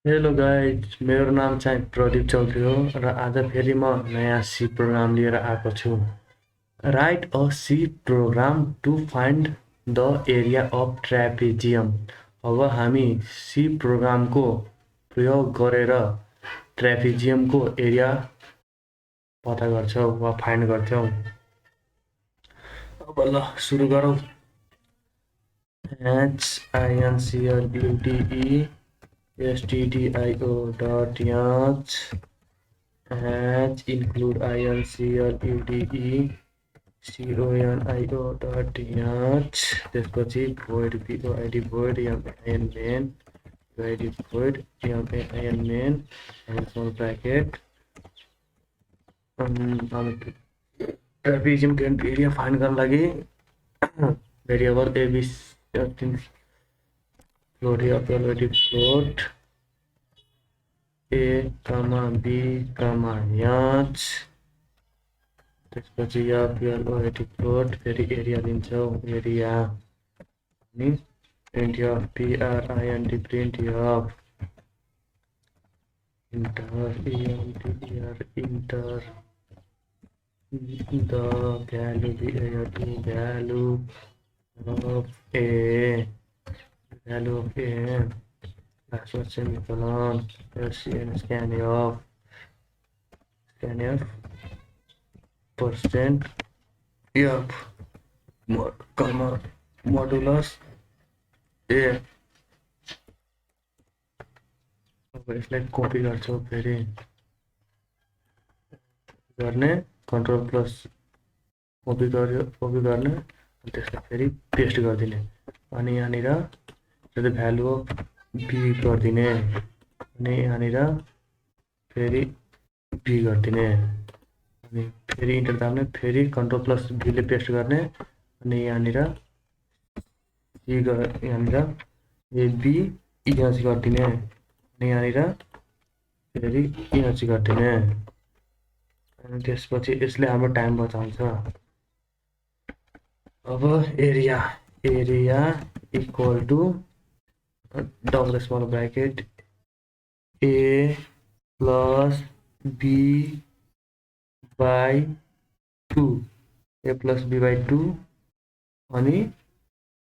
Hello guys, मेरो नाम चाहिँ प्रदीप चौधरी हो र आज फेरि म नयाँ सी प्रोग्राम लिएर आएको छु। Write a C program to find the area of trapezium. अब हामी सी प्रोग्रामको प्रयोग गरेर ट्रापेजियमको एरिया पत्ता गर्छौँ वा फाइन्ड गर्छौँ। अब ल सुरु गरौँ। HINCLUDE stdio.h include INCLUDE त्यसपछि void void void main void void main and small bracket trapezium के एरिया फाइन्ड गर्न लागि variable A B float a comma b comma h त्यसपछि float फेरि एरिया दिन्छौँ एरिया अनि print of print enter the value of a last one semicolon scanf percent f comma modulus a। अब यसलाई copy गर्छौँ फेरि गर्ने कन्ट्रोल प्लस कपी गर्ने त्यसलाई फेरि पेस्ट गरिदिने अनि यहाँनिर भ्यालु अफ बी गरिदिने अनि यहाँनिर फेरि बी गरिदिने अनि फेरि इन्टर दाब्ने फेरि कन्ट्रोल प्लस बीले पेस्ट गर्ने अनि यहाँनिर यहाँनिर एबी इएच गरिदिने अनि यहाँनिर फेरि इएच गरिदिने अनि त्यसपछि यसले हाम्रो टाइम बचाउँछ। अब area equal to double small bracket a plus b by 2 a plus b by 2 अनि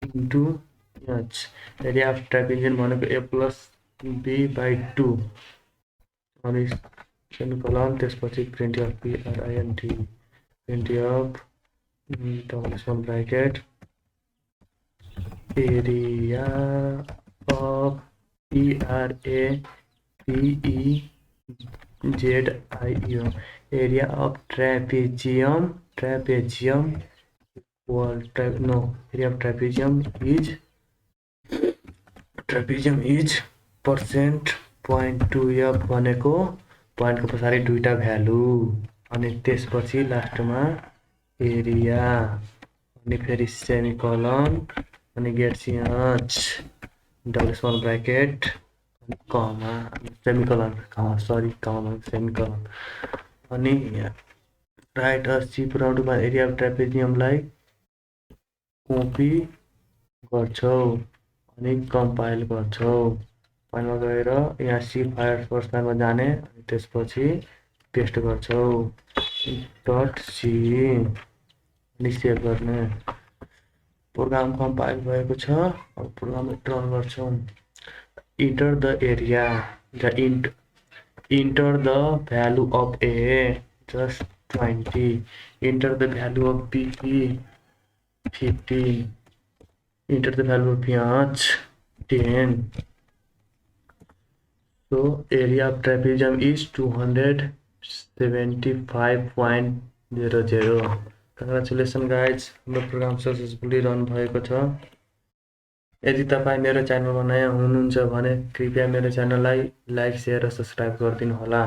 into h area of trapezium भनेको a प्लस b बाई 2 अनि सेमिकोलन त्यसपछि print of print of double small bracket area of TRAPEZIUM area of trapezium is percent point 2f भनेको पोइन्टको पछाडि दुईटा value अनि त्यसपछि लास्टमा एरिया अनि फेरि सेमिकोलन अनि get ch double small bracket comma semicolon semicolon अनि write a C program to find area of ट्रापेजियमलाई कपी गर्छौँ अनि कम्पाइल गर्छौँ। फाइलमा गएर यहाँ सी फायरफोक्स फाइलमा जाने अनि त्यसपछि पेस्ट गर्छौँ .c अनि सेभ गर्ने। प्रोग्राम कम्पाइल भएको छ। अब प्रोग्राम रन गर्छौँ। enter the area enter the value of a just 20 enter the value of b 15 enter the value of h 10 so area of trapezium is 275.00 Congratulations guys, हाम्रो programme successfully run भएको छ। यदि तपाईं मेरो च्यानलमा नयाँ हुनुहुन्छ भने कृपया मेरो च्यानललाई लाइक शेयर र सब्स्क्राइब गरिदिनु होला।